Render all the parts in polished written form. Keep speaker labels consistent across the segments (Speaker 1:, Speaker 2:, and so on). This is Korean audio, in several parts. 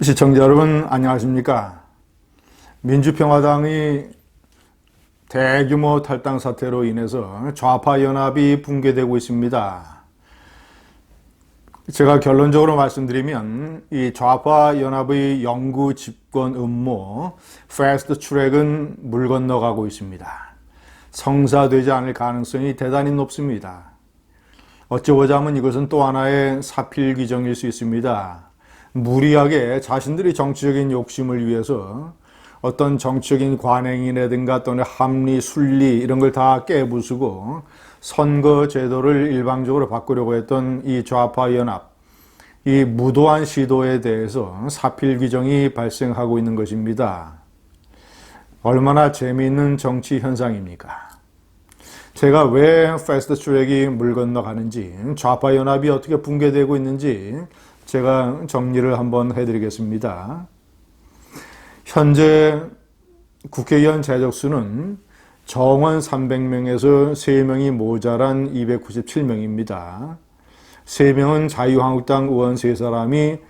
Speaker 1: 시청자 여러분 안녕하십니까? 민주평화당이 대규모 탈당 사태로 인해서 좌파 연합이 붕괴되고 있습니다. 제가 결론적으로 말씀드리면 이 좌파 연합의 영구 집권 음모 패스트 트랙은 물 건너가고 있습니다. 성사되지 않을 가능성이 대단히 높습니다. 어찌보자면 이것은 또 하나의 사필 규정일 수 있습니다. 무리하게 자신들의 정치적인 욕심을 위해서 어떤 정치적인 관행이라든가 또는 합리, 순리 이런 걸 다 깨부수고 선거 제도를 일방적으로 바꾸려고 했던 이 좌파 연합, 이 무도한 시도에 대해서 사필 규정이 발생하고 있는 것입니다. 얼마나 재미있는 정치 현상입니까? 제가 왜 패스트 트랙이 물 건너가는지, 좌파 연합이 어떻게 붕괴되고 있는지 제가 정리를 한번 해드리겠습니다. 현재 국회의원 재적수는 정원 300명에서 3명이 모자란 297명입니다. 3명은 자유한국당 의원 3사람이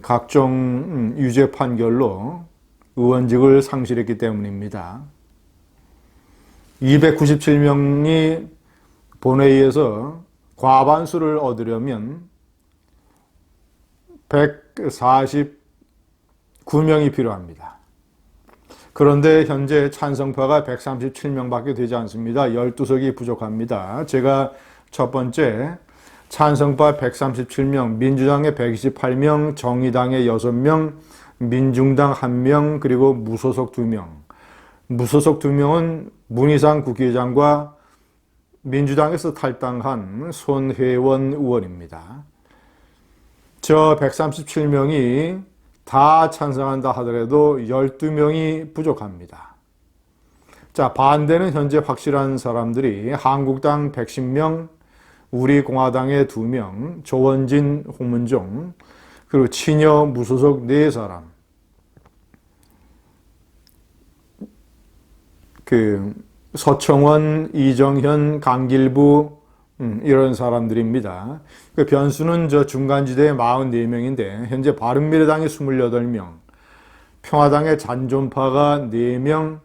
Speaker 1: 각종 유죄 판결로 의원직을 상실했기 때문입니다. 297명이 본회의에서 과반수를 얻으려면 149명이 필요합니다. 그런데 현재 찬성파가 137명밖에 되지 않습니다. 12석이 부족합니다. 제가 첫 번째 찬성파 137명, 민주당의 128명, 정의당의 6명, 민중당 1명, 그리고 무소속 2명. 무소속 2명은 문희상 국회의장과 민주당에서 탈당한 손혜원 의원입니다. 저 137명이 다 찬성한다 하더라도 12명이 부족합니다. 자, 반대는 현재 확실한 사람들이 한국당 110명, 우리공화당의 2명, 조원진, 홍문종, 그리고 친여 무소속 4사람. 서청원, 이정현, 강길부 이런 사람들입니다. 그 변수는 저 중간지대에 44명인데 현재 바른미래당이 28명, 평화당의 잔존파가 4명,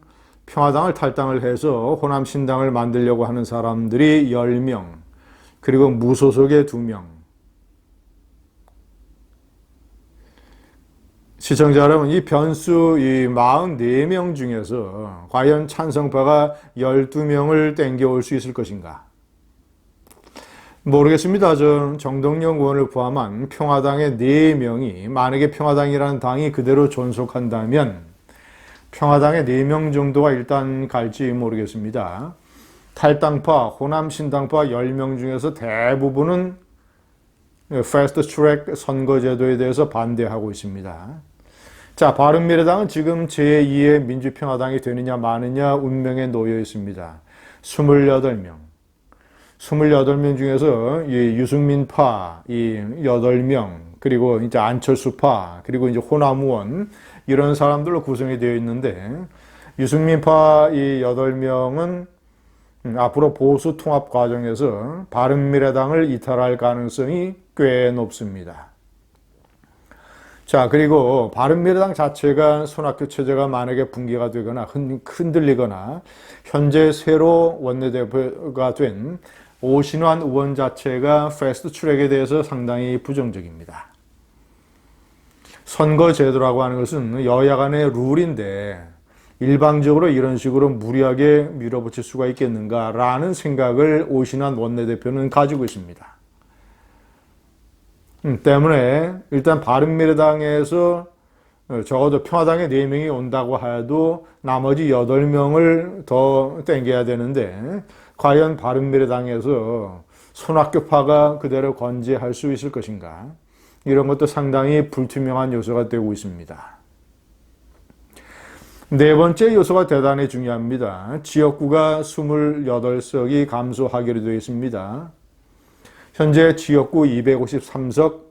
Speaker 1: 평화당을 탈당을 해서 호남신당을 만들려고 하는 사람들이 10명, 그리고 무소속의 2명. 시청자 여러분, 이 변수 이 44명 중에서 과연 찬성파가 12명을 땡겨올 수 있을 것인가? 모르겠습니다. 저 정동영 의원을 포함한 평화당의 4명이 만약에 평화당이라는 당이 그대로 존속한다면 평화당의 4명 정도가 일단 갈지 모르겠습니다. 탈당파, 호남신당파 10명 중에서 대부분은 패스트 트랙 선거제도에 대해서 반대하고 있습니다. 자, 바른미래당은 지금 제2의 민주평화당이 되느냐 마느냐 운명에 놓여 있습니다. 28명. 28명 중에서 이 유승민파 이 8명, 그리고 이제 안철수파, 그리고 이제 호남 의원 이런 사람들로 구성이 되어 있는데 유승민파 이 8명은 앞으로 보수 통합 과정에서 바른미래당을 이탈할 가능성이 꽤 높습니다. 자, 그리고 바른미래당 자체가 손학규 체제가 만약에 붕괴가 되거나 흔들리거나 현재 새로 원내대표가 된 오신환 의원 자체가 패스트 트랙에 대해서 상당히 부정적입니다. 선거제도라고 하는 것은 여야 간의 룰인데 일방적으로 이런 식으로 무리하게 밀어붙일 수가 있겠는가라는 생각을 오신환 원내대표는 가지고 있습니다. 때문에 일단 바른미래당에서 적어도 평화당에 4명이 온다고 해도 나머지 8명을 더 땡겨야 되는데 과연 바른미래당에서 손학규파가 그대로 건재할 수 있을 것인가? 이런 것도 상당히 불투명한 요소가 되고 있습니다. 네 번째 요소가 대단히 중요합니다. 지역구가 28석이 감소하기로 되어 있습니다. 현재 지역구 253석,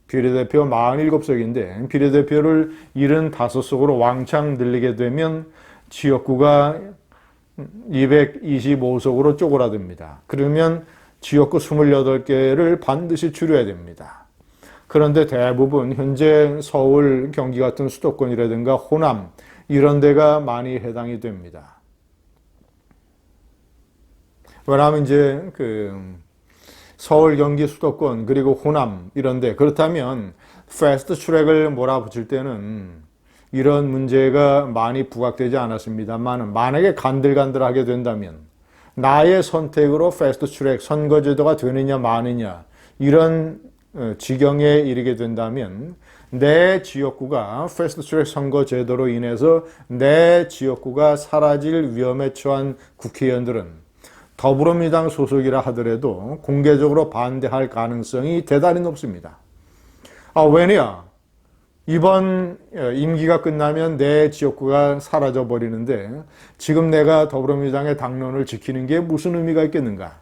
Speaker 1: 비례대표 47석인데 비례대표를 75석으로 왕창 늘리게 되면 지역구가 225석으로 쪼그라듭니다. 그러면 지역구 28개를 반드시 줄여야 됩니다. 그런데 대부분 현재 서울, 경기 같은 수도권이라든가 호남 이런 데가 많이 해당이 됩니다. 왜냐하면 이제 서울, 경기, 수도권 그리고 호남 이런 데 그렇다면 패스트 트랙을 몰아붙일 때는 이런 문제가 많이 부각되지 않았습니다만 만약에 간들간들하게 된다면 나의 선택으로 패스트 트랙 선거제도가 되느냐 마느냐 이런 지경에 이르게 된다면 내 지역구가 패스트 트랙 선거제도로 인해서 내 지역구가 사라질 위험에 처한 국회의원들은 더불어민주당 소속이라 하더라도 공개적으로 반대할 가능성이 대단히 높습니다. 왜냐? 이번 임기가 끝나면 내 지역구가 사라져 버리는데 지금 내가 더불어민주당의 당론을 지키는 게 무슨 의미가 있겠는가?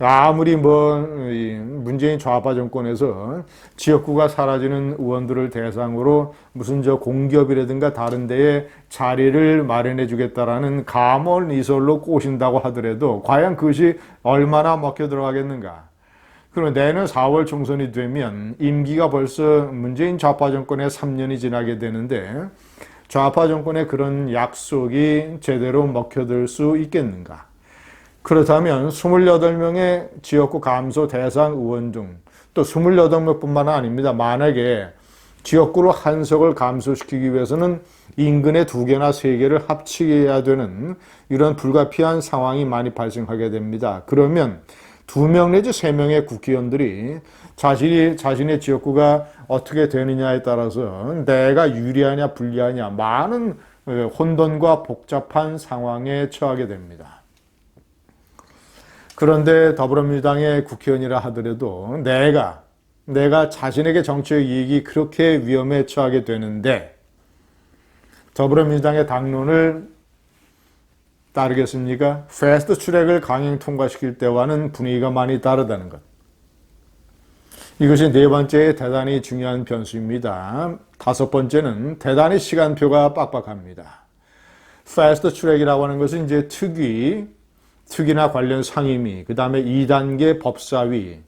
Speaker 1: 아무리 문재인 좌파 정권에서 지역구가 사라지는 의원들을 대상으로 무슨 공기업이라든가 다른 데에 자리를 마련해 주겠다라는 감언이설로 꼬신다고 하더라도 과연 그것이 얼마나 먹혀 들어가겠는가? 그럼 내년 4월 총선이 되면 임기가 벌써 문재인 좌파 정권의 3년이 지나게 되는데 좌파 정권의 그런 약속이 제대로 먹혀들 수 있겠는가? 그렇다면 28명의 지역구 감소 대상 의원 중 또 28명뿐만 아닙니다. 만약에 지역구로 한석을 감소시키기 위해서는 인근의 2개나 3개를 합치게 되는 이런 불가피한 상황이 많이 발생하게 됩니다. 그러면 2명 내지 3명의 국회의원들이 자신의 지역구가 어떻게 되느냐에 따라서 내가 유리하냐 불리하냐 많은 혼돈과 복잡한 상황에 처하게 됩니다. 그런데 더불어민주당의 국회의원이라 하더라도 내가 자신에게 정치적 이익이 그렇게 위험에 처하게 되는데 더불어민주당의 당론을 따르겠습니까? 패스트 트랙을 강행 통과시킬 때와는 분위기가 많이 다르다는 것. 이것이 네 번째 대단히 중요한 변수입니다. 5번째는 대단히 시간표가 빡빡합니다. 패스트 트랙이라고 하는 것은 이제 특위나 관련 상임위, 그 다음에 2단계 법사위,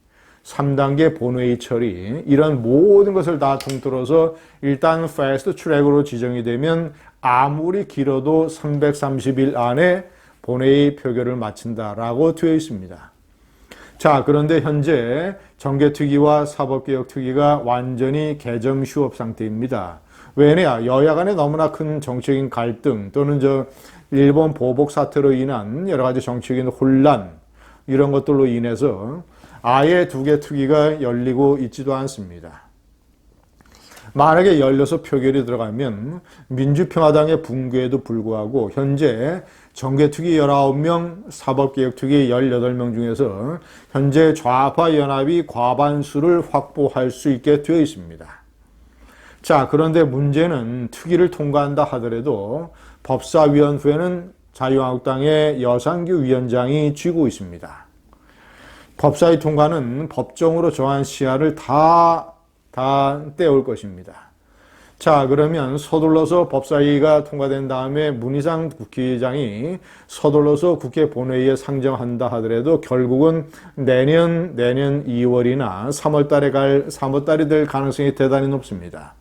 Speaker 1: 3단계 본회의 처리 이런 모든 것을 다 통틀어서 일단 패스트 트랙으로 지정이 되면 아무리 길어도 330일 안에 본회의 표결을 마친다라고 되어 있습니다. 자, 그런데 현재 정개특위와 사법개혁특위가 완전히 개정 휴업 상태입니다. 왜냐? 여야 간에 너무나 큰 정치적인 갈등 또는 일본 보복 사태로 인한 여러 가지 정치적인 혼란 이런 것들로 인해서 아예 2개 특위가 열리고 있지도 않습니다. 만약에 열려서 표결이 들어가면 민주평화당의 붕괴에도 불구하고 현재 정개특위 19명, 사법개혁특위 18명 중에서 현재 좌파연합이 과반수를 확보할 수 있게 되어 있습니다. 자, 그런데 문제는 특위를 통과한다 하더라도 법사위원회는 자유한국당의 여상규 위원장이 쥐고 있습니다. 법사위 통과는 법정으로 정한 시한을 다 떼올 것입니다. 자, 그러면 서둘러서 법사위가 통과된 다음에 문희상 국회의장이 서둘러서 국회 본회의에 상정한다 하더라도 결국은 내년 2월이나 3월달이 될 가능성이 대단히 높습니다.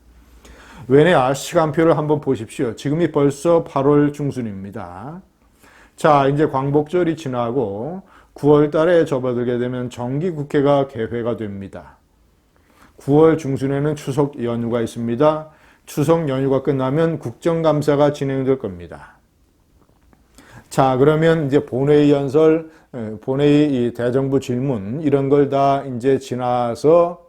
Speaker 1: 왜냐? 시간표를 한번 보십시오. 지금이 벌써 8월 중순입니다. 자, 이제 광복절이 지나고 9월 달에 접어들게 되면 정기국회가 개회가 됩니다. 9월 중순에는 추석 연휴가 있습니다. 추석 연휴가 끝나면 국정감사가 진행될 겁니다. 자, 그러면 이제 본회의 연설, 본회의 대정부 질문 이런 걸 다 이제 지나서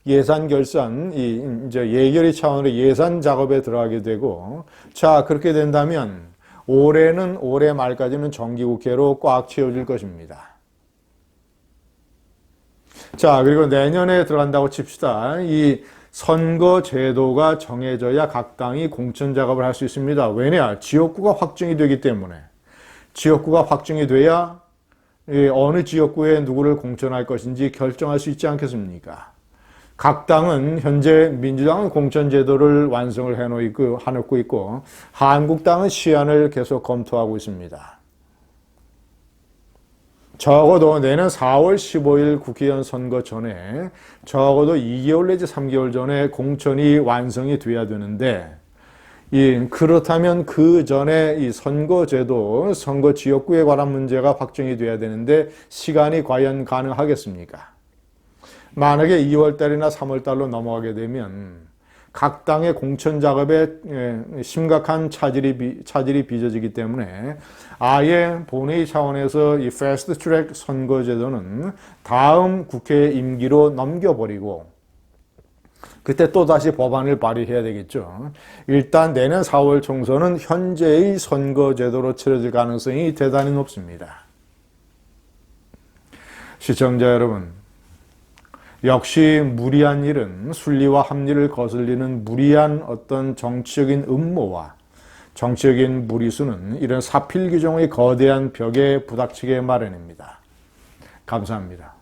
Speaker 1: 예산 결산, 이제 예결위 차원의 예산 작업에 들어가게 되고, 자, 그렇게 된다면 올해 말까지는 정기국회로 꽉 채워질 것입니다. 자, 그리고 내년에 들어간다고 칩시다. 이 선거 제도가 정해져야 각 당이 공천 작업을 할 수 있습니다. 왜냐? 지역구가 확정이 되기 때문에. 지역구가 확정이 돼야 어느 지역구에 누구를 공천할 것인지 결정할 수 있지 않겠습니까? 각 당은 현재 민주당은 공천제도를 완성을 해놓고 있고 한국당은 시안을 계속 검토하고 있습니다. 적어도 내년 4월 15일 국회의원 선거 전에 적어도 2개월 내지 3개월 전에 공천이 완성이 돼야 되는데 그렇다면 그 전에 이 선거제도, 선거 지역구에 관한 문제가 확정이 돼야 되는데 시간이 과연 가능하겠습니까? 만약에 2월달이나 3월달로 넘어가게 되면 각 당의 공천 작업에 심각한 차질이 빚어지기 때문에 아예 본회의 차원에서 이 패스트 트랙 선거제도는 다음 국회 임기로 넘겨버리고 그때 또 다시 법안을 발의해야 되겠죠. 일단 내년 4월 총선은 현재의 선거제도로 치러질 가능성이 대단히 높습니다. 시청자 여러분, 역시 무리한 일은 순리와 합리를 거슬리는 무리한 어떤 정치적인 음모와 정치적인 무리수는 이런 사필규정의 거대한 벽에 부닥치게 마련입니다. 감사합니다.